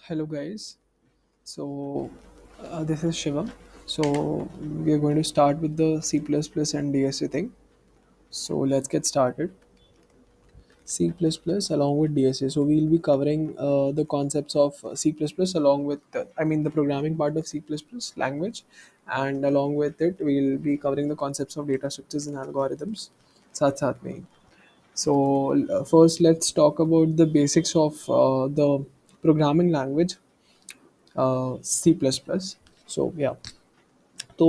Hello, guys. This is Shivam. We are going to start with the C++ and DSA thing. So, let's get started. C++ along with DSA. So, we'll be covering the concepts of C++ along with, the programming part of C++ language. And along with it, we'll be covering the concepts of data structures and algorithms. साथ साथ में ही. First, let's talk about the basics of the programming language C plus plus. So या तो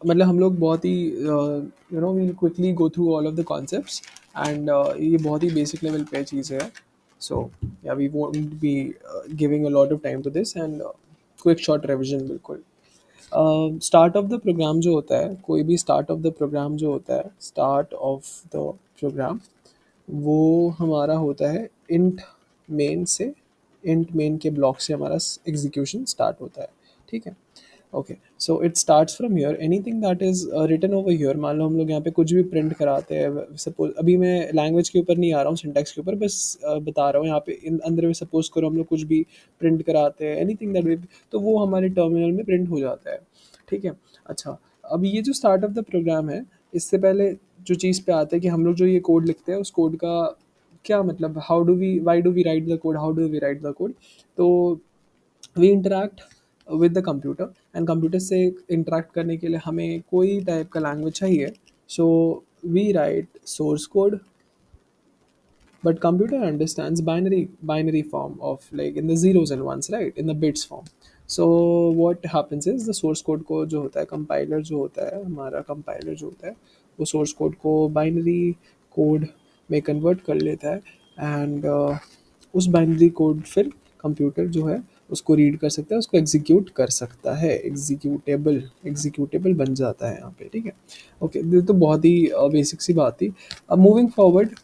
मतलब हम लोग बहुत ही we'll quickly go through all of the concepts and ये बहुत ही बेसिक लेवल पे चीज़ है. So yeah we won't be giving a lot of time to this and quick short revision बिल्कुल. स्टार्ट ऑफ द प्रोग्राम जो होता है, कोई भी स्टार्ट ऑफ द प्रोग्राम जो होता है, स्टार्ट ऑफ द प्रोग्राम वो हमारा होता है इंट मेन से. इंट मेन के ब्लॉक से हमारा एग्जीक्यूशन स्टार्ट होता है. ठीक है. Okay, so it starts from here. Anything that is written over here, मान लो हम लोग यहाँ पे कुछ भी प्रिंट कराते हैं. सपोज अभी मैं लैंग्वेज के ऊपर नहीं आ रहा हूँ, सिंटैक्स के ऊपर बस बता रहा हूँ. यहाँ पे अंदर में सपोज करो हम लोग कुछ भी प्रिंट कराते हैं, एनीथिंग दैट, तो वो हमारे टर्मिनल में प्रिंट हो जाता है. ठीक है. अच्छा, अब ये जो स्टार्ट ऑफ द प्रोग्राम है, इससे पहले जो चीज़ पे आता है कि हम लोग जो ये कोड लिखते हैं उस कोड का क्या मतलब, how do we why do we write the code, how do we write the code. तो we interact with the computer and computer से इंटरैक्ट करने के लिए हमें कोई टाइप का लैंग्वेज चाहिए. So we write source code, but computer understands binary form of, like, in the zeros and ones, right, in the bits form. So what happens is the source code को जो होता है, compiler जो होता है, हमारा compiler जो होता है, वो source code को binary code में convert कर लेता है. एंड उस बाइनरी कोड फिर कंप्यूटर जो है उसको रीड कर सकता है, उसको एग्जीक्यूट कर सकता है. एग्जीक्यूटेबल बन जाता है यहाँ पे. ठीक है. ओके, ये तो बहुत ही बेसिक सी बात थी. अब moving forward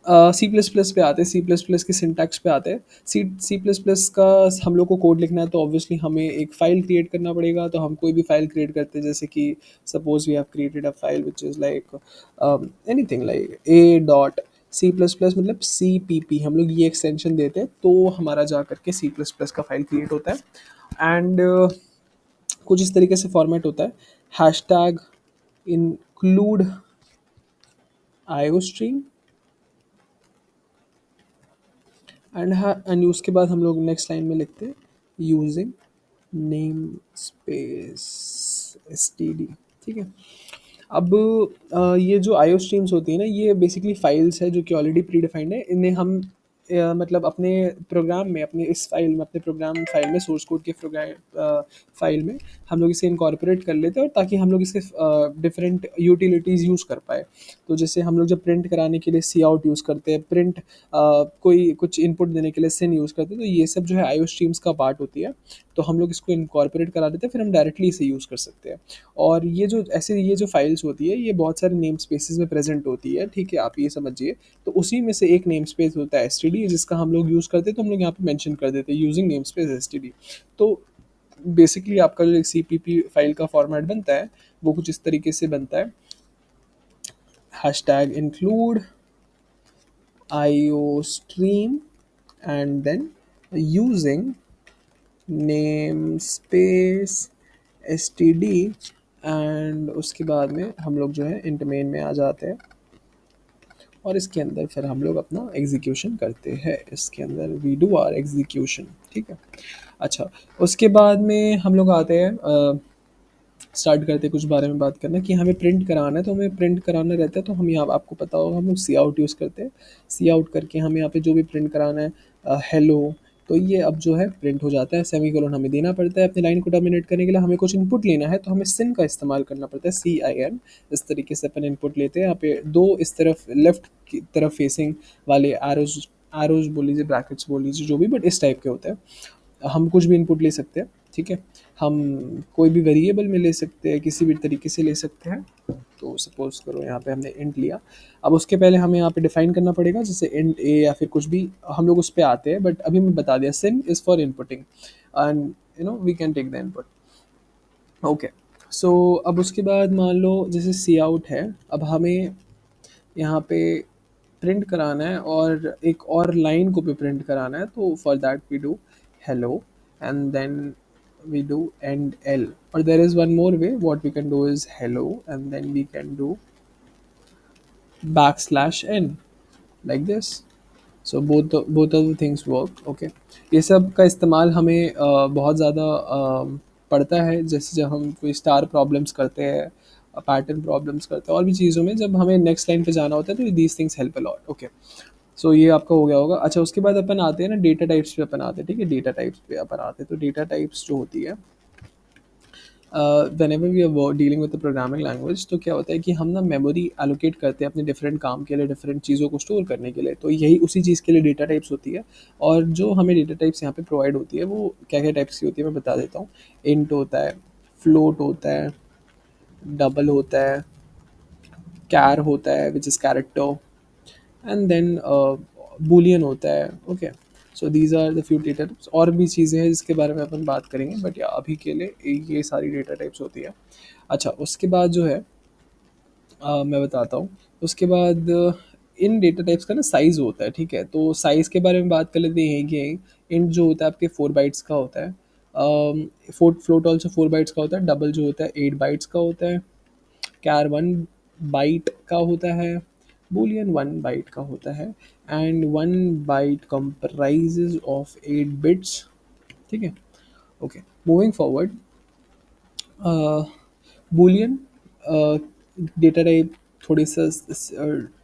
C plus plus पे आते हैं, सी प्लस प्लस के सिंटैक्स पे आते हैं. सी सी प्लस प्लस का हम लोग को कोड लिखना है तो ऑब्वियसली हमें एक फ़ाइल क्रिएट करना पड़ेगा. तो हम कोई भी फाइल क्रिएट करते हैं, जैसे कि suppose we have created a file which is like anything like a dot C plus plus, मतलब सी पी पी हम लोग ये एक्सटेंशन देते हैं तो हमारा जा करके सी प्लस प्लस का फाइल क्रिएट होता है. एंड कुछ इस तरीके से फॉर्मेट होता है. Hash tag include IO stream and उसके बाद हम लोग नेक्स्ट लाइन में लिखते हैं using name space S T D. ठीक है. अब ये जो आईओ स्ट्रीम्स होती है ना, ये बेसिकली फाइल्स है जो कि ऑलरेडी प्री डिफाइंड है. इन्हें हम मतलब अपने प्रोग्राम में, अपने इस फाइल में, अपने प्रोग्राम फाइल में, सोर्स कोड के प्रोग्राम फाइल में हम लोग इसे इनकॉर्पोरेट कर लेते हैं, और ताकि हम लोग इसके डिफरेंट यूटिलिटीज़ यूज़ कर पाए. तो जैसे हम लोग जब प्रिंट कराने के लिए सी आउट यूज़ करते हैं, प्रिंट कोई कुछ इनपुट देने के लिए सिन यूज़ करते हैं, तो ये सब जो है आईओ स्ट्रीम्स का पार्ट होती है. तो हम लोग इसको इनकॉर्पोरेट करा देते हैं, फिर हम डायरेक्टली इसे यूज़ कर सकते हैं. और ये जो फाइल्स होती है, ये बहुत सारे नेम स्पेसेस में प्रेजेंट होती है. ठीक है, आप ये समझिए. तो उसी में से एक नेम स्पेस होता है एस जिसका हम लोग यूज़ करते हैं, तो हम लोग यहाँ पे मेंशन कर देते हैं यूजिंग नेम स्पेस एस. तो बेसिकली आपका जो सी पी पी फाइल का फॉर्मेट बनता है वो कुछ इस तरीके से बनता है. Hash tag include IO stream and then using namespace std. And उसके बाद में हम लोग जो है इंट मेन में आ जाते हैं और इसके अंदर फिर हम लोग अपना एग्जीक्यूशन करते हैं. इसके अंदर वी डू आर एग्जीक्यूशन. ठीक है. अच्छा, उसके बाद में हम लोग आते हैं, स्टार्ट करते हैं कुछ बारे में बात करना कि हमें प्रिंट कराना है. तो हमें प्रिंट कराना रहता है, तो हम यहाँ आपको पता होगा हम लोग सी आउट यूज़ करते हैं. सी आउट करके हम यहाँ पे जो भी प्रिंट कराना है, हेलो, तो ये अब जो है प्रिंट हो जाता है. सेमी कोलन हमें देना पड़ता है अपनी लाइन को टर्मिनेट करने के लिए. हमें कुछ इनपुट लेना है तो हमें सिन का इस्तेमाल करना पड़ता है, CIN. इस तरीके से अपन इनपुट लेते हैं. यहाँ पे दो इस तरफ लेफ्ट की तरफ फेसिंग वाले एरोज, एरोज बोल लीजिए, ब्रैकेट्स बोल लीजिए, जो भी, बट इस टाइप के होते हैं. हम कुछ भी इनपुट ले सकते हैं. ठीक है. हम कोई भी वेरिएबल में ले सकते हैं, किसी भी तरीके से ले सकते हैं. तो सपोज करो यहाँ पे हमने इंट लिया. अब उसके पहले हमें यहाँ पे डिफाइन करना पड़ेगा, जैसे इंट ए या फिर कुछ भी हम लोग उस पर आते हैं. बट अभी मैं बता दिया, cin is for inputting and we can take the input. Okay. So अब उसके बाद मान लो जैसे सी आउट है, अब हमें यहाँ पे प्रिंट कराना है और एक और लाइन को भी प्रिंट कराना है. तो for that we do hello, and then we do end L. Or there is one more way. What we can do is hello, and then we can do backslash n, like this. So both of the things work okay. ये सब का इस्तेमाल हमें बहुत ज़्यादा पड़ता है, जैसे जब हम कोई स्टार प्रॉब्लम्स करते हैं, पैटर्न प्रॉब्लम्स करते हैं, और भी चीज़ों में जब हमें नेक्स्ट लाइन पे जाना होता है, तो these things help a lot okay. So ये आपका हो गया होगा। अच्छा, उसके बाद अपन आते हैं ना डेटा टाइप्स पे, अपन आते हैं, ठीक है, डेटा टाइप्स पे अपन आते हैं। तो डेटा टाइप्स जो होती है, whenever we are dealing with the programming language, तो क्या होता है कि हम ना मेमोरी एलोकेट करते हैं अपने डिफरेंट काम के लिए, डिफरेंट चीज़ों को स्टोर करने के लिए। तो यही उसी चीज़ के लिए डेटा टाइप्स होती है। और जो हमें डेटा टाइप्स यहाँ पे प्रोवाइड होती है, वो क्या क्या टाइप्स की होती है मैं बता देता हूँ। इंट होता है, फ्लोट होता है, डबल होता है, कैर होता है which is character, and then boolean होता है okay. So these are the few data types. और भी चीज़ें हैं जिसके बारे में अपन बात करेंगे, बट या अभी के लिए ये सारी डेटा टाइप्स होती है। अच्छा, उसके बाद जो है मैं बताता हूँ। उसके बाद इन डेटा टाइप्स का ना साइज़ होता है, ठीक है। तो साइज़ के बारे में बात कर लेते हैं कि इंट जो होता है आपके 4 बाइट्स का होता है, फ्लोट ऑल्सो 4 बाइट्स का होता है, डबल जो होता है 8 बाइट्स का होता है, कैर 1 बाइट का होता है, बूलियन 1 बाइट का होता है, and 1 byte comprises of 8 bits, ठीक है okay. Moving forward, boolean data type थोड़ी सा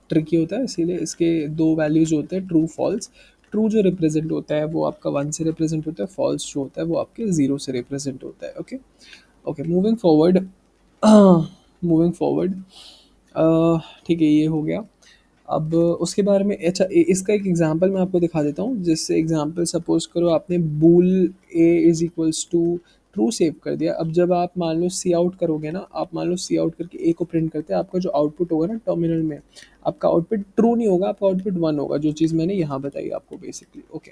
ट्रिकी होता है, इसीलिए इसके दो वैल्यूज होते हैं, ट्रू फॉल्स। ट्रू जो रिप्रेजेंट होता है वो आपका 1 से रिप्रेजेंट होता है, फॉल्स जो होता है वो आपके 0 से रिप्रेजेंट होता है okay. Okay, moving forward, moving forward, ठीक है, ये हो गया। अब उसके बारे में, अच्छा, इसका एक एग्जांपल मैं आपको दिखा देता हूँ। जिससे एग्जांपल, सपोज करो आपने bool a is equals to true save कर दिया। अब जब आप मान लो सी आउट करोगे ना, आप मान लो सी आउट करके ए को प्रिंट करते हैं, आपका जो आउटपुट होगा ना टर्मिनल में, आपका आउटपुट ट्रू नहीं होगा, आपका आउटपुट 1 होगा, जो चीज़ मैंने यहाँ बताई आपको बेसिकली ओके।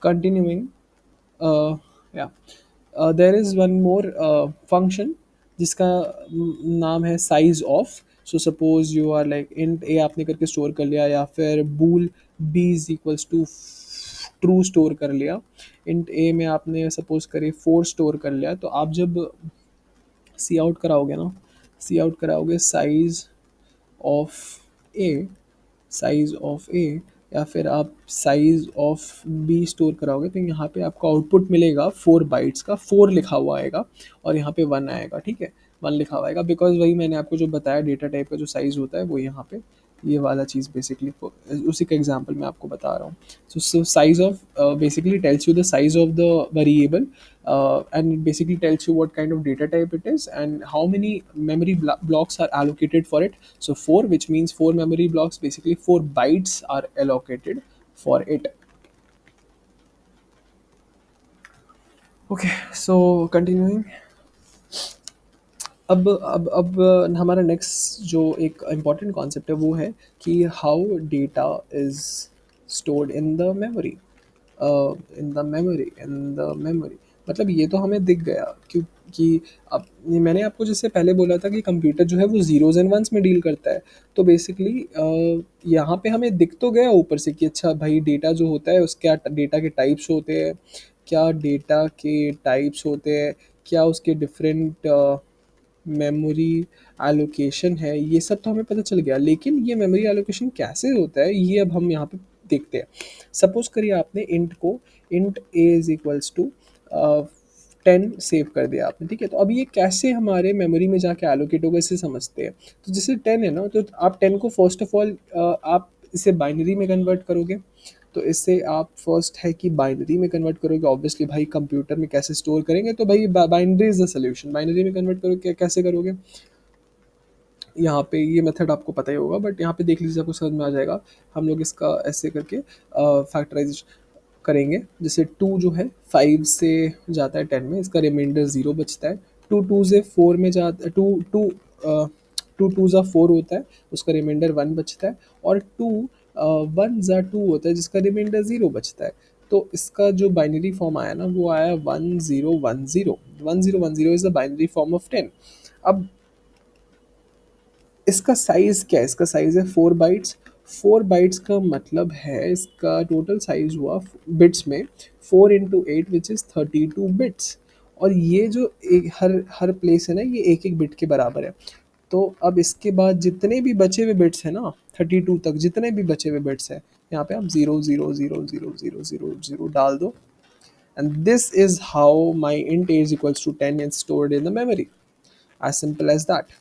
कंटिन्यूइंग, या there is one more function जिसका नाम है size of. So suppose you are like int a आपने करके स्टोर कर लिया, या फिर bool b is equals to true store कर लिया। इंट ए में आपने सपोज करे 4 स्टोर कर लिया, तो आप जब सी आउट कराओगे ना, सी आउट कराओगे size of a, size of a, या फिर आप साइज ऑफ बी स्टोर कराओगे, तो यहाँ पे आपको आउटपुट मिलेगा 4 बाइट्स का, 4 लिखा हुआ आएगा, और यहाँ पे 1 आएगा, ठीक है, 1 लिखा हुआ आएगा, बिकॉज वही मैंने आपको जो बताया डेटा टाइप का जो साइज होता है वो यहाँ पे ये वाला चीज़ बेसिकली, उसी का एग्जांपल मैं आपको बता रहा हूँ। So size of basically tells you the size of the variable, and it basically tells you what kind of data type it is and how many memory blocks are allocated for it. So 4, which means 4 memory blocks, basically 4 bytes are allocated for it. Okay, so continuing, अब हमारा next जो एक important concept है वो है कि how data is stored in the memory, in the memory. मतलब ये तो हमें दिख गया, क्योंकि अब ये मैंने आपको जैसे पहले बोला था कि कंप्यूटर जो है वो ज़ीरोज़ एंड वंस में डील करता है। तो बेसिकली यहाँ पे हमें दिख तो गया ऊपर से कि अच्छा भाई डेटा जो होता है उसके डेटा के टाइप्स होते हैं, क्या डेटा के टाइप्स होते हैं, क्या उसके डिफरेंट मेमोरी एलोकेशन है, ये सब तो हमें पता चल गया। लेकिन ये मेमोरी एलोकेशन कैसे होता है ये अब हम यहाँ पे देखते हैं। सपोज करिए आपने इंट को, int a is equals to 10 save कर दिया आपने, ठीक है। तो अब ये कैसे हमारे मेमोरी में जाके एलोकेट होगा इसे समझते हैं। तो जैसे 10 है ना, तो आप 10 को फर्स्ट ऑफ ऑल आप इसे बाइनरी में कन्वर्ट करोगे। तो इससे आप फर्स्ट है कि बाइनरी में कन्वर्ट करोगे, ऑब्वियसली भाई कंप्यूटर में कैसे स्टोर करेंगे, तो भाई binary is the solution. Binary में कन्वर्ट करोगे, कैसे करोगे, यहाँ पे ये मेथड आपको पता ही होगा, बट यहाँ पे देख लीजिए, आपको समझ में आ जाएगा। हम लोग इसका ऐसे करके फैक्टराइज करेंगे। जैसे 2 जो है 5 से जाता है 10 में, इसका रिमाइंडर 0 बचता है। 2 2 से 4 में जाता, 2 2 2 2 ज़ा 4 होता है, उसका रिमाइंडर 1 बचता है। और 2 1 ज़ा 2 होता है, जिसका रिमाइंडर 0 बचता है। तो इसका जो बाइनरी फॉर्म आया ना, वो आया 1010। 1010 is the binary form of 10। अब इसका साइज़ क्या है, इसका साइज़ है 4 बाइट्स। 4 बाइट्स का मतलब है इसका टोटल साइज हुआ बिट्स में 4 into 8 विच इज़ 32 बिट्स। और ये जो एक हर हर प्लेस है ना, ये एक एक बिट के बराबर है। तो अब इसके बाद जितने भी बचे हुए बिट्स हैं ना, 32 तक जितने भी बचे हुए बिट्स हैं, यहाँ पे आप 0 0 0 0 0 0 0 डाल दो, and this is how my int a is equals to 10 is stored in the memory, as simple as that।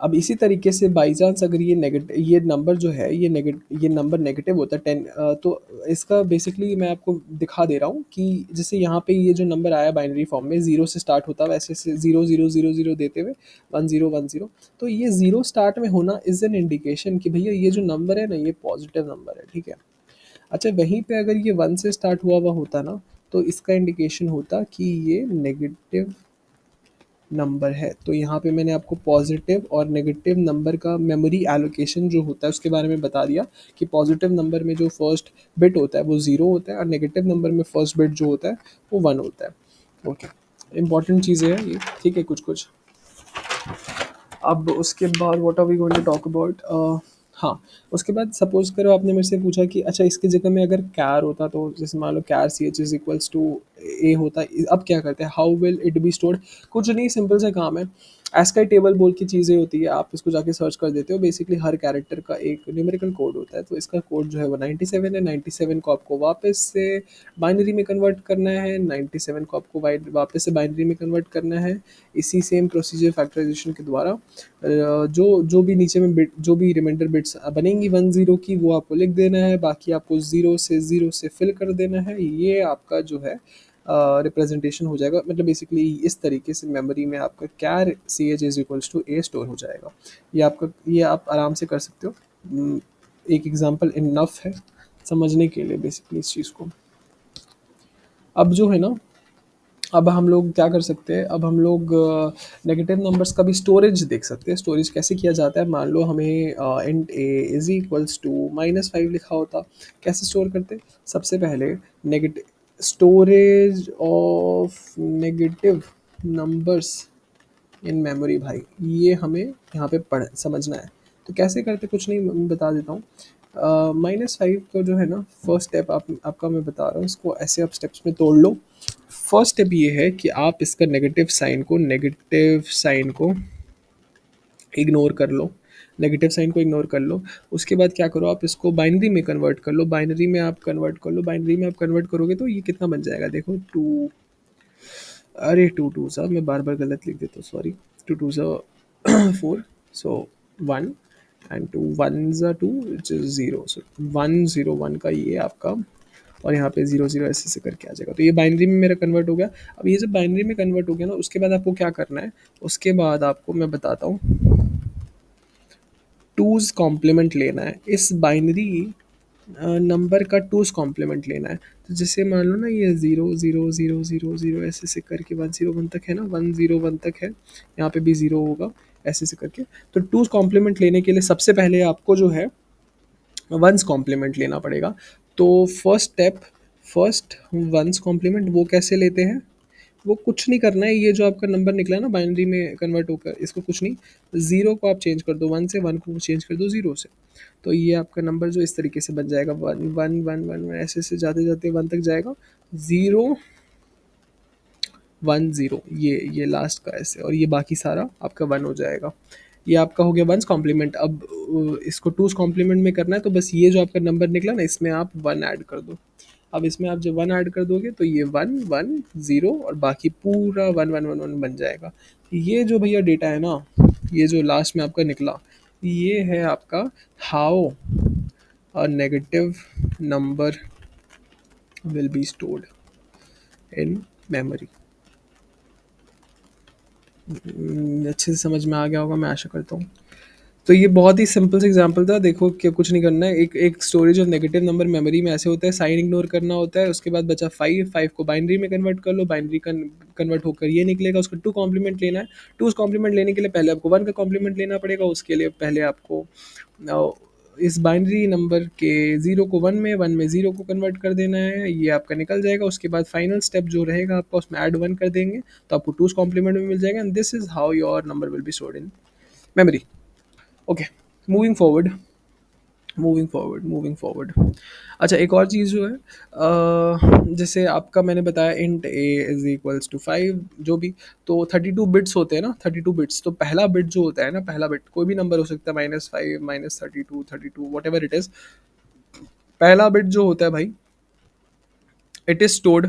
अब इसी तरीके से बाई चांस अगर ये नेगेटिव, ये नंबर जो है ये नंबर नेगेटिव होता है 10, तो इसका बेसिकली मैं आपको दिखा दे रहा हूँ कि जैसे यहाँ पे ये जो नंबर आया बाइनरी फॉर्म में, ज़ीरो से स्टार्ट होता है, वैसे से 0 0 0 0 देते हुए 1 0 1 0। तो ये ज़ीरो स्टार्ट में होना इज़ एन इंडिकेशन कि भैया ये जो नंबर है ना, ये पॉजिटिव नंबर है, ठीक है। अच्छा, वहीं पे अगर ये 1 से स्टार्ट हुआ हुआ होता ना, तो इसका इंडिकेशन होता कि ये नेगेटिव नंबर है। तो यहाँ पे मैंने आपको पॉजिटिव और नेगेटिव नंबर का मेमोरी एलोकेशन जो होता है उसके बारे में बता दिया कि पॉजिटिव नंबर में जो फर्स्ट बिट होता है वो ज़ीरो होता है, और नेगेटिव नंबर में फर्स्ट बिट जो होता है वो 1 होता है। ओके, इंपॉर्टेंट चीज़ें हैं ये, ठीक है, कुछ कुछ। अब उसके बाद what are we going to talk about, हाँ, उसके बाद सपोज करो आपने मेरे से पूछा कि अच्छा इसकी जगह में अगर कैर होता, तो जैसे मान लो char c h is equals to a होता, अब क्या करते हैं, how will it be stored. कुछ नहीं, सिंपल सा काम है। एस्काई टेबल बोल की चीज़ें होती है, आप इसको जाके सर्च कर देते हो। बेसिकली हर कैरेक्टर का एक न्यूमेरिकल कोड होता है, तो इसका कोड जो है वो 97 है। 97 को आपको वापस से बाइनरी में कन्वर्ट करना है, 97 को आपको वापस से बाइनरी में कन्वर्ट करना है, इसी सेम प्रोसीजर फैक्टराइजेशन के द्वारा। जो जो भी नीचे में बिट, जो भी रिमाइंडर बिट्स बनेंगी 1 0 की, वो आपको लिख देना है, बाकी आपको 0 से फिल कर देना है। ये आपका जो है रिप्रेजेंटेशन हो जाएगा। मतलब बेसिकली इस तरीके से मेमोरी में आपका char c h is equals to a store हो जाएगा। ये आप आराम से कर सकते हो। एक एग्जांपल इनफ है समझने के लिए बेसिकली इस चीज़ को। अब जो है ना, अब हम लोग क्या कर सकते हैं, अब हम लोग नेगेटिव नंबर्स का भी स्टोरेज देख सकते हैं। स्टोरेज कैसे किया जाता है, मान लो हमें int a is equals to -5 लिखा होता, कैसे स्टोर करते। सबसे पहले negative storage of negative numbers in memory, भाई ये हमें यहाँ पे पढ़ समझना है। तो कैसे करते, कुछ नहीं, मैं बता देता हूँ। -5 को जो है ना, फर्स्ट स्टेप आपका मैं बता रहा हूँ, इसको ऐसे आप स्टेप्स में तोड़ लो। फर्स्ट स्टेप ये है कि आप इसका नेगेटिव साइन को इग्नोर कर लो। नेगेटिव साइन को इग्नोर कर लो। उसके बाद क्या करो, आप इसको बाइनरी में कन्वर्ट कर लो। बाइनरी में आप कन्वर्ट कर लो, बाइनरी में आप कन्वर्ट करोगे तो ये कितना बन जाएगा, देखो, टू, अरे टू टू सा, मैं बार बार गलत लिख देता हूँ, सॉरी। टू टू सा 4, सो 1, एंड टू वन ज़ा टू, विच इज़ 0, सो 1 0 1 का ये आपका, और यहाँ पे 0 0 ऐसे से करके आ जाएगा। तो ये बाइनरी में मेरा कन्वर्ट हो गया। अब ये जब बाइनरी में कन्वर्ट हो गया ना, उसके बाद आपको क्या करना है, उसके बाद आपको मैं बताता हूँ, टूज़ कॉम्प्लीमेंट लेना है इस बाइनरी नंबर का, टूज़ कॉम्प्लीमेंट लेना है। तो जैसे मान लो ना, ये 0 0 0 0 0 ऐसे से करके 1 0 1 तक है ना, 1 0 1 तक है, यहाँ पे भी 0 होगा, ऐसे से करके। तो टूज़ कॉम्प्लीमेंट लेने के लिए सबसे पहले आपको जो है वंस कॉम्प्लीमेंट लेना पड़ेगा। तो first step, first one's complement वो कैसे लेते हैं, वो कुछ नहीं करना है। ये जो आपका नंबर निकला ना बाइनरी में कन्वर्ट होकर, इसको कुछ नहीं, ज़ीरो को आप चेंज कर दो 1 से, 1 को चेंज कर दो 0 से। तो ये आपका नंबर जो इस तरीके से बन जाएगा, 1 1 1 1 ऐसे से जाते जाते 1 तक जाएगा, 0 1 0, ये लास्ट का ऐसे, और ये बाकी सारा आपका 1 हो जाएगा। ये आपका हो गया वंस कॉम्प्लीमेंट। अब इसको टूस कॉम्प्लीमेंट में करना है, तो बस ये जो आपका नंबर निकला ना, इसमें आप 1 ऐड कर दो। अब इसमें आप जब 1 ऐड कर दोगे तो ये 1 1 0, और बाकी पूरा 1 1 1 1 बन जाएगा। ये जो भैया डेटा है ना, ये जो लास्ट में आपका निकला, ये है आपका how a negative number will be stored in memory. अच्छे से समझ में आ गया होगा, मैं आशा करता हूँ। तो ये बहुत ही सिंपल सा एग्जांपल था। देखो कि कुछ नहीं करना है, एक एक storage of negative number memory में ऐसे होता है, साइन इग्नोर करना होता है। उसके बाद बचा 5 को बाइनरी में कन्वर्ट कर लो, बाइनरी कन्वर्ट होकर ये निकलेगा, उसका टू कॉम्प्लीमेंट लेना है। टू कॉम्प्लीमेंट लेने के लिए पहले आपको 1 का कॉम्प्लीमेंट लेना पड़ेगा। उसके लिए पहले आपको इस बाइनरी नंबर के 0 को 1 में, 1 में 0 को कन्वर्ट कर देना है, ये आपका निकल जाएगा। उसके बाद फाइनल स्टेप जो रहेगा आपका, उसमें ऐड 1 कर देंगे, तो आपको टूज कॉम्प्लीमेंट में मिल जाएगा, and this is how your number will be stored in memory. Okay, moving forward, moving forward. अच्छा, एक और चीज़ जो है, जैसे आपका मैंने बताया int a is equals to 5, जो भी, तो 32 बिट्स होते हैं ना, 32 बिट्स, तो पहला बिट जो होता है ना, पहला बिट कोई भी नंबर हो सकता है, -5, -32, 32, वट एवर इट इज़। पहला बिट जो होता है भाई, it is stored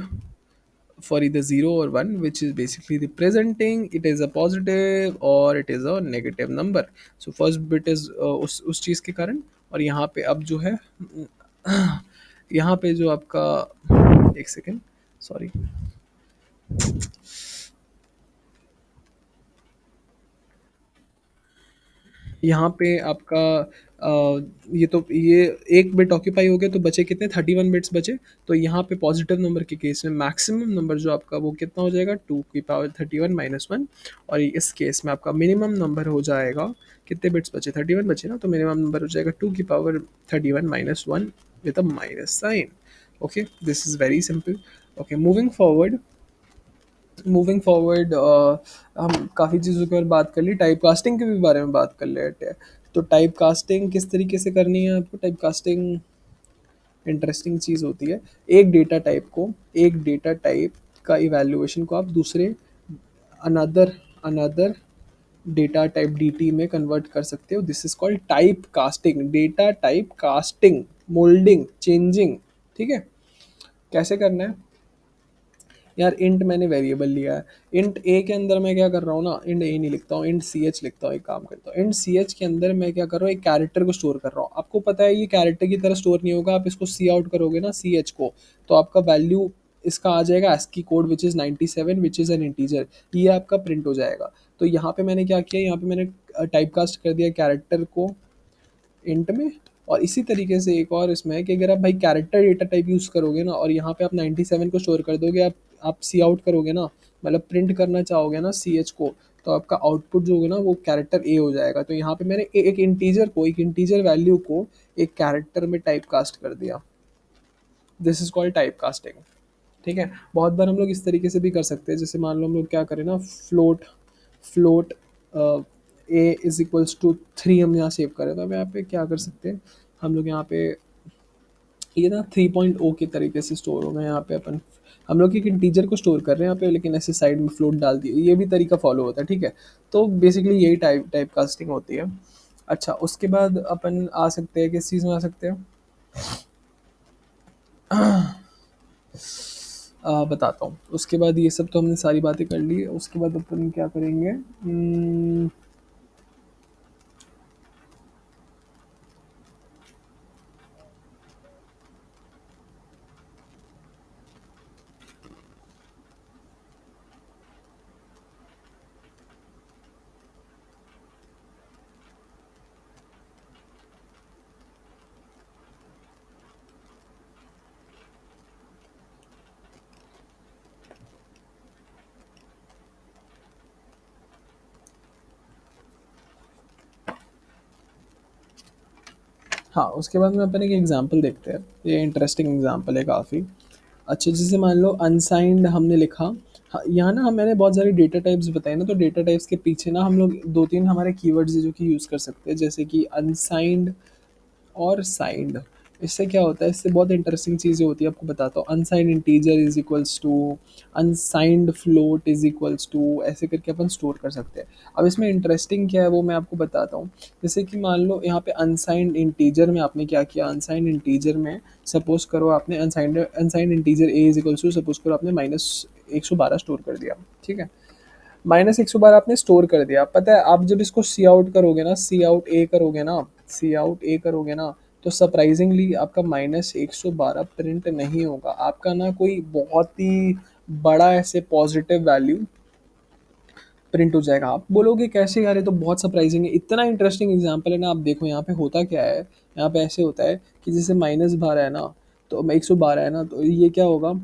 for either 0 or 1, which is basically representing it is a positive or it is a negative number. So first bit is उस चीज़ के कारण। और यहाँ पे अब जो है, यहाँ पे जो आपका, एक सेकेंड, सॉरी, यहाँ पे आपका ये एक बिट ऑक्यूपाई हो गया, तो बचे कितने, 31 बिट्स बचे। तो यहाँ पे पॉजिटिव नंबर के केस में मैक्सिमम नंबर जो आपका वो कितना हो जाएगा, 2 की पावर 31 - 1। और इस केस में आपका मिनिमम नंबर हो जाएगा, कितने बिट्स बचे, 31 बचे ना, तो मिनिमम नंबर हो जाएगा 2 की power 31 - 1 with a minus sign. Okay, this is very simple. Okay, moving forward, हम काफ़ी चीज़ों के बारे में बात कर ली, टाइप कास्टिंग के भी बारे में बात कर लेते हैं। तो टाइप कास्टिंग किस तरीके से करनी है आपको, टाइप कास्टिंग इंटरेस्टिंग चीज़ होती है। एक डेटा टाइप का इवैल्यूएशन को आप दूसरे, another another data type dt में कन्वर्ट कर सकते हो। This is called type casting, data type casting, moulding, changing. ठीक है, कैसे करना है यार, इंट मैंने वेरिएबल लिया है, इंट ए के अंदर मैं क्या कर रहा हूँ ना, इंट ए नहीं लिखता हूँ, इंट सी एच लिखता हूँ, एक काम करता हूँ, इंट सी एच के अंदर मैं क्या कर रहा हूँ, एक कैरेक्टर को स्टोर कर रहा हूँ। आपको पता है ये कैरेक्टर की तरह स्टोर नहीं होगा, आप इसको सी आउट करोगे ना, सी एच को, तो आपका वैल्यू इसका आ जाएगा ASCII code which is 97, which is an integer, ये आपका प्रिंट हो जाएगा। तो यहाँ पे मैंने क्या किया, यहाँ पे मैंने टाइप कास्ट कर दिया कैरेक्टर को इंट में। और इसी तरीके से एक और इसमें है कि अगर आप भाई कैरेक्टर डेटा टाइप यूज़ करोगे ना, और यहाँ पे आप 97 को स्टोर कर दोगे, आप सी आउट करोगे ना, मतलब प्रिंट करना चाहोगे ना सी एच को, तो आपका आउटपुट जो होगा ना वो कैरेक्टर ए हो जाएगा। तो यहाँ पे मैंने एक इंटीजर वैल्यू को एक कैरेक्टर में टाइप कास्ट कर दिया। This is called type casting. ठीक है, बहुत बार हम लोग इस तरीके से भी कर सकते हैं, जैसे मान लो हम लोग क्या करें ना, float a is equals to 3 हम यहाँ सेव करें, तो हम यहाँ पे क्या कर सकते हैं, हम लोग यहाँ पे ये ना 3.0 के तरीके से स्टोर होगा यहाँ पे, अपन हम लोग एक इंटीजर को स्टोर कर रहे हैं यहाँ पे, लेकिन ऐसे साइड में फ्लोट डाल दिए, ये भी तरीका फॉलो होता है। ठीक है, तो बेसिकली यही टाइप टाइप कास्टिंग होती है। अच्छा, उसके बाद अपन आ सकते हैं, किस चीज़ में आ सकते हैं, बताता हूँ। उसके बाद ये सब तो हमने सारी बातें कर ली, उसके बाद अपन क्या करेंगे, हाँ, उसके बाद में अपन एक एग्जांपल देखते हैं, ये इंटरेस्टिंग एग्जांपल है काफ़ी। अच्छा, जैसे मान लो अनसाइंड हमने लिखा। हाँ, यहाँ ना मैंने बहुत सारे डेटा टाइप्स बताए ना, तो डेटा टाइप्स के पीछे ना हम लोग दो तीन हमारे कीवर्ड्स है जो कि यूज़ कर सकते हैं, जैसे कि अनसाइंड और साइंड। इससे क्या होता है, इससे बहुत इंटरेस्टिंग चीज़ें होती है, आपको बताता हूँ। Unsigned integer is equals to unsigned float is equals to, ऐसे करके अपन स्टोर कर सकते हैं। अब इसमें इंटरेस्टिंग क्या है वो मैं आपको बताता हूँ। जैसे कि मान लो यहाँ पे अनसाइंड इंटीजर में आपने क्या किया, अनसाइंड इंटीजर में सपोज करो आपने unsigned unsigned integer a is equals to, suppose करो आपने -112 स्टोर कर दिया। ठीक है, -112 आपने स्टोर कर दिया। पता है आप जब इसको सी आउट करोगे ना, सी आउट ए करोगे ना, तो सरप्राइजिंगली आपका -112 प्रिंट नहीं होगा, आपका ना कोई बहुत ही बड़ा ऐसे पॉजिटिव वैल्यू प्रिंट हो जाएगा। आप बोलोगे कैसे यार, ये तो बहुत सरप्राइजिंग है, इतना इंटरेस्टिंग एग्जांपल है ना। आप देखो यहाँ पे होता क्या है, यहाँ पे ऐसे होता है कि जैसे -12 है ना, तो 112 है ना, तो ये क्या होगा,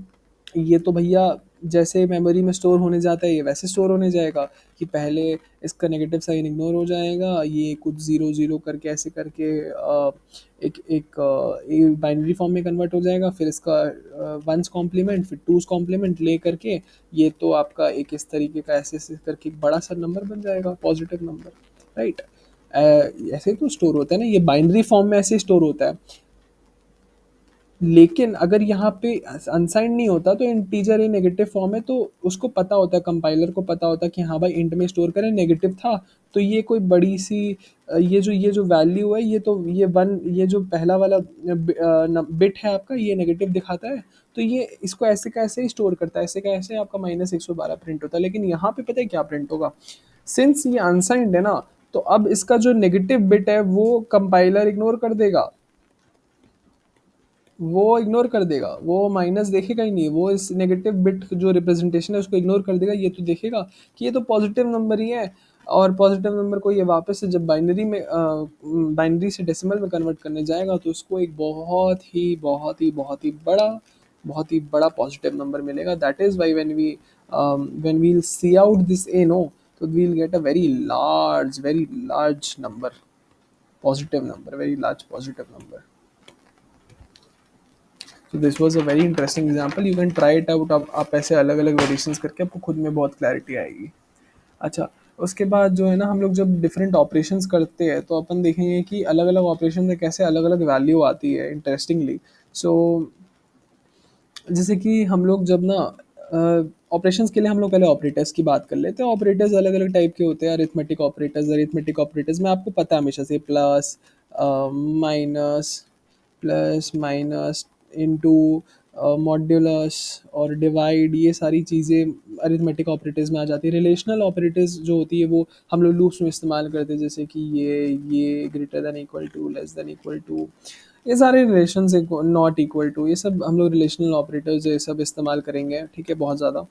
ये तो भैया जैसे मेमोरी में स्टोर होने जाता है, ये वैसे स्टोर होने जाएगा कि पहले इसका नेगेटिव साइन इग्नोर हो जाएगा, ये कुछ ज़ीरो ज़ीरो करके ऐसे करके एक एक बाइनरी फॉर्म में कन्वर्ट हो जाएगा, फिर इसका वंस कॉम्प्लीमेंट, फिर टूस कॉम्प्लीमेंट ले करके ये तो आपका एक इस तरीके का ऐसे ऐसे करके एक बड़ा सा नंबर बन जाएगा, पॉजिटिव नंबर, राइट। ऐसे तो स्टोर होता है ना, ये बाइनरी फॉर्म में ऐसे स्टोर होता है। लेकिन अगर यहाँ पे अनसाइंड नहीं होता तो इंटीजर ये नेगेटिव फॉर्म है, तो उसको पता होता है, कंपाइलर को पता होता है कि हाँ भाई इंट में स्टोर करें, नेगेटिव था तो ये कोई बड़ी सी ये जो वैल्यू है, ये तो ये वन, ये जो पहला वाला बिट है आपका, ये नेगेटिव दिखाता है, तो ये इसको ऐसे का ऐसे ही स्टोर करता है, ऐसे का ऐसे आपका -112 प्रिंट होता है। लेकिन यहाँ पे पता है क्या प्रिंट होगा, सिंस ये अनसाइंड है ना, तो अब इसका जो नेगेटिव बिट है वो कंपाइलर इग्नोर कर देगा, वो इग्नोर कर देगा, वो माइनस देखेगा ही नहीं, वो इस नेगेटिव बिट जो रिप्रेजेंटेशन है उसको इग्नोर कर देगा। ये तो देखेगा कि ये तो पॉजिटिव नंबर ही है, और पॉजिटिव नंबर को ये वापस से जब बाइनरी में बाइनरी से डेसिमल में कन्वर्ट करने जाएगा तो उसको एक बहुत ही बड़ा पॉजिटिव नंबर मिलेगा। That is why when we'll cout this a no, तो we'll get a very large number, positive number, very large positive number. तो this was a very interesting example, you can try it out. आप ऐसे अलग अलग variations करके आपको खुद में बहुत क्लैरिटी आएगी। अच्छा, उसके बाद जो है ना, हम लोग जब डिफरेंट ऑपरेशंस करते हैं तो अपन देखेंगे कि अलग अलग ऑपरेशन में कैसे अलग अलग वैल्यू आती है इंटरेस्टिंगली। सो जैसे कि हम लोग जब ना ऑपरेशंस के लिए हम लोग पहले ऑपरेटर्स की बात कर लेते हैं। ऑपरेटर्स अलग अलग टाइप के होते हैं। अरिथमेटिक ऑपरेटर्स में आपको पता है हमेशा से, plus, minus, plus minus, into, modulus और डिवाइड, ये सारी चीज़ें अरिथमेटिक ऑपरेटर्स में आ जाती है। रिलेशनल ऑपरेटर्स जो होती है वो हम लोग लूप्स में इस्तेमाल करते हैं, जैसे कि ये greater than equal to, less than equal to, ये सारे रिलेशन, नॉट इक्वल टू, ये सब हम लोग रिलेशनल ऑपरेटर्स ये सब इस्तेमाल करेंगे, ठीक है, बहुत ज़्यादा।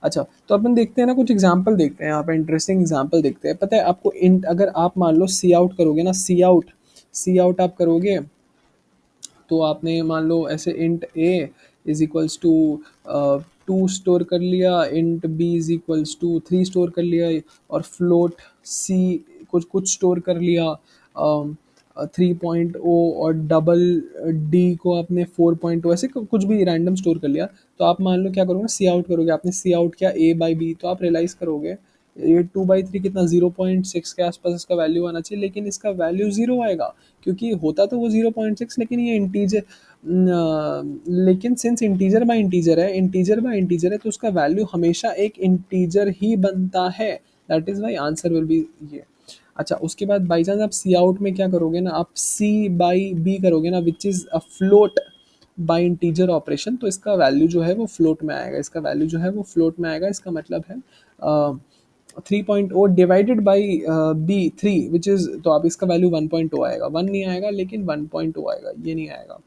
अच्छा, तो अपन देखते हैं ना, कुछ एग्जांपल देखते हैं यहाँ पे, इंटरेस्टिंग एग्जांपल देखते हैं। पता है आपको, इंट अगर आप मान लो सी आउट करोगे ना, सी आउट आप करोगे, तो आपने मान लो ऐसे int a is equals to 2 store कर लिया, int b is equals to 3 store कर लिया, और फ्लोट सी कुछ कुछ स्टोर कर लिया, 3.0, और डबल डी को आपने 4.0, ऐसे कुछ भी रैंडम स्टोर कर लिया। तो आप मान लो क्या करोगे, सी आउट करोगे, आपने सी आउट किया ए बाई बी, तो आप रियलाइज़ करोगे ये 2/3 कितना, 0.6 के आसपास इसका वैल्यू आना चाहिए, लेकिन इसका वैल्यू ज़ीरो आएगा, क्योंकि होता तो वो 0.6, लेकिन ये इंटीजर, लेकिन सिंस इंटीजर है तो उसका वैल्यू हमेशा एक इंटीजर ही बनता है। That is why answer will be ये। अच्छा, उसके बाद बाई चांस आप सी आउट में क्या करोगे ना, आप सी बाई बी करोगे ना, which is a float by integer operation, तो इसका वैल्यू जो है वो फ्लोट में आएगा, इसका मतलब है 3.0 divided by b 3, which is, तो अब इसका वैल्यू 1.0 आएगा, 1 नहीं आएगा लेकिन 1.0 आएगा, ये नहीं आएगा।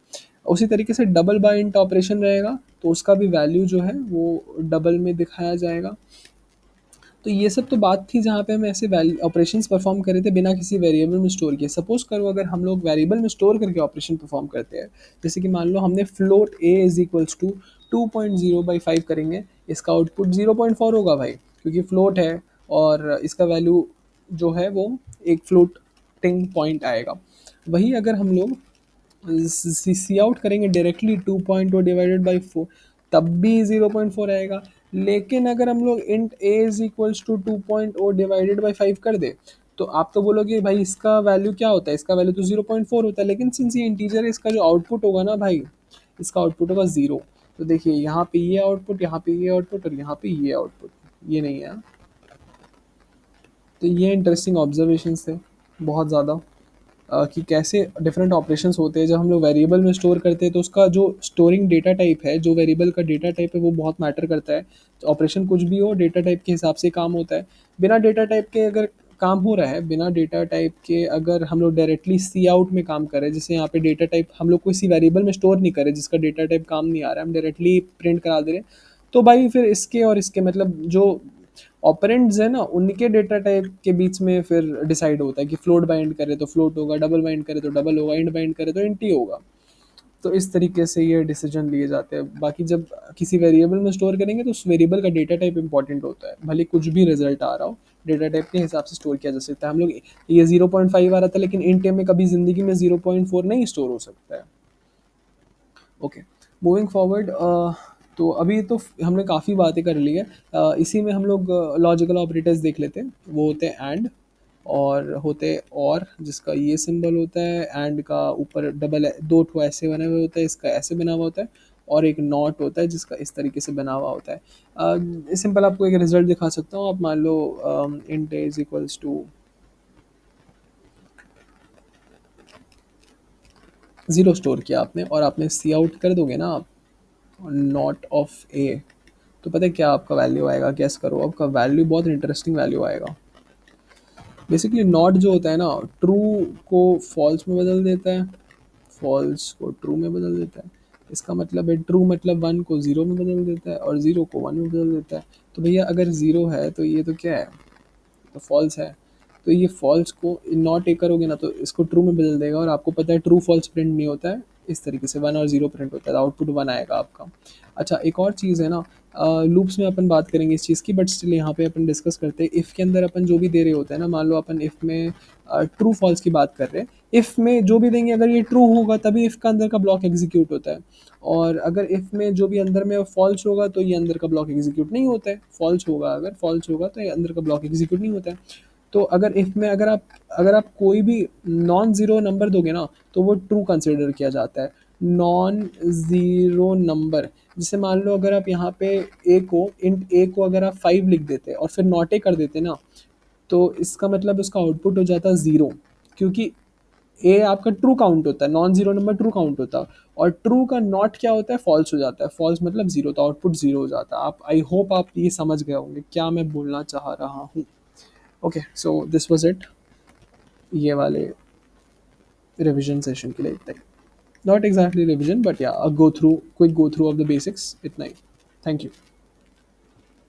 उसी तरीके से डबल बाइंट ऑपरेशन रहेगा, तो उसका भी वैल्यू जो है वो डबल में दिखाया जाएगा। तो ये सब तो बात थी जहाँ पे हम ऐसे ऑपरेशंस परफॉर्म कर रहे थे बिना किसी वेरिएबल में स्टोर किए। सपोज करो अगर हम लोग वेरिएबल में स्टोर करके ऑपरेशन परफॉर्म करते हैं, जैसे कि मान लो हमने float a is equals to 2.0/5 करेंगे, इसका आउटपुट 0.4 होगा भाई, क्योंकि फ्लोट है, और इसका वैल्यू जो है वो एक फ्लोटिंग पॉइंट आएगा। वही अगर हम लोग सी आउट करेंगे डायरेक्टली 2.0 डिवाइडेड बाई 4, तब भी 0.4 आएगा। लेकिन अगर हम लोग int a is equals to 2.0 divided by 5 कर दे, तो आप तो बोलोगे भाई इसका वैल्यू क्या होता है, इसका वैल्यू तो 0.4 होता है, लेकिन सिंस ये इंटीजर है, इसका जो आउटपुट होगा ना भाई, इसका आउटपुट होगा 0। तो देखिए यहाँ पे ये आउटपुट, यहाँ पे ये आउटपुट, और यहाँ पे ये आउटपुट, ये नहीं है। तो ये इंटरेस्टिंग ऑब्जर्वेशन थे बहुत ज़्यादा, कि कैसे डिफरेंट ऑपरेशंस होते हैं। जब हम लोग वेरिएबल में स्टोर करते हैं तो उसका जो स्टोरिंग डेटा टाइप है, जो वेरिएबल का डेटा टाइप है, वो बहुत मैटर करता है। तो ऑपरेशन कुछ भी हो, डेटा टाइप के हिसाब से काम होता है। बिना डेटा टाइप के अगर काम हो रहा है, बिना डेटा टाइप के अगर हम लोग डायरेक्टली सी आउट में काम कर रहे हैं, जैसे यहाँ पे डेटा टाइप हम लोग किसी वेरिएबल में स्टोर नहीं कर रहे जिसका डेटा टाइप काम नहीं आ रहा है, हम डायरेक्टली प्रिंट करा दे रहे हैं, तो भाई फिर इसके और इसके मतलब जो ऑपरेंड्स है ना, उनके डेटा टाइप के बीच में फिर डिसाइड होता है कि फ्लोट बाइंड करे तो फ्लोट होगा, डबल बाइंड करे तो डबल होगा, इंट बाइंड करे तो इंट ही होगा। तो इस तरीके से ये डिसीजन लिए जाते हैं। बाकी जब किसी वेरिएबल में स्टोर करेंगे तो उस वेरिएबल का डेटा टाइप इंपॉर्टेंट होता है, भले कुछ भी रिजल्ट आ रहा हो, डेटा टाइप के हिसाब से स्टोर किया जा सकता है। हम लोग ये 0.5 आ रहा था, लेकिन इंट में कभी जिंदगी में 0.4 नहीं स्टोर हो सकता है। ओके, मूविंग फॉरवर्ड, तो अभी तो हमने काफ़ी बातें कर ली है। इसी में हम लोग लॉजिकल ऑपरेटर्स देख लेते हैं, वो होते हैं एंड। और होते और जिसका ये सिंबल होता है, एंड का ऊपर डबल दो ठो ऐसे बने हुए होता है, इसका ऐसे बना हुआ होता है, और एक नॉट होता है जिसका इस तरीके से बना हुआ होता है। सिंपल आपको एक रिजल्ट दिखा सकता हूँ। आप मान लो int is equals to 0 store किया आपने, और आपने सी आउट कर दोगे ना आप, नॉट ऑफ ए, तो पता है क्या आपका वैल्यू आएगा? गेस करो। आपका वैल्यू बहुत इंटरेस्टिंग वैल्यू आएगा। बेसिकली नॉट जो होता है ना, ट्रू को फॉल्स में बदल देता है, फॉल्स को ट्रू में बदल देता है। इसका मतलब है ट्रू मतलब 1 को 0 में बदल देता है, और 0 को 1 में बदल देता है। तो भैया अगर 0 है तो ये तो क्या है? तो फॉल्स है। तो ये फॉल्स को नॉट एक करोगे ना तो इसको ट्रू में बदल देगा, और आपको पता है ट्रू फॉल्स प्रिंट नहीं होता है, इस तरीके से 1 और 0 प्रिंट होता है, आउटपुट 1 आएगा आपका। अच्छा, एक और चीज़ है ना, लूप्स में अपन बात करेंगे इस चीज़ की, बट स्टिल यहाँ पे अपन डिस्कस करते हैं। इफ़ के अंदर अपन जो भी दे रहे होते हैं ना, मान लो अपन इफ़ में ट्रू फॉल्स की बात कर रहे हैं, इफ़ में जो भी देंगे अगर ये ट्रू होगा तभी इफ़ का अंदर का ब्लॉक एग्जीक्यूट होता है, और अगर इफ़ में जो भी अंदर में फॉल्स होगा तो ये अंदर का ब्लॉक एग्जीक्यूट नहीं होता है। फॉल्स होगा, अगर फॉल्स होगा तो ये अंदर का ब्लॉक एग्जीक्यूट नहीं होता है। तो अगर इफ में अगर आप कोई भी नॉन ज़ीरो नंबर दोगे ना तो वो ट्रू कंसिडर किया जाता है। नॉन ज़ीरो नंबर, जैसे मान लो अगर आप यहाँ पे ए को इंट ए को अगर आप 5 लिख देते और फिर नॉट ए कर देते ना, तो इसका मतलब उसका आउटपुट हो जाता ज़ीरो, क्योंकि ए आपका ट्रू काउंट होता है, non zero number true count होता है, और ट्रू का नॉट क्या होता है? फॉल्स हो जाता है। फॉल्स मतलब ज़ीरो, तो आउटपुट ज़ीरो हो जाता है। आप, आई होप आप ये समझ गए होंगे क्या मैं बोलना चाह रहा हूँ। Okay, so this was it, ये वाले रिवीजन सेशन के लिए इतना ही। नॉट एग्जैक्टली रिवीजन, बट या a go through, quick go through of the basics, इतना ही। Thank you.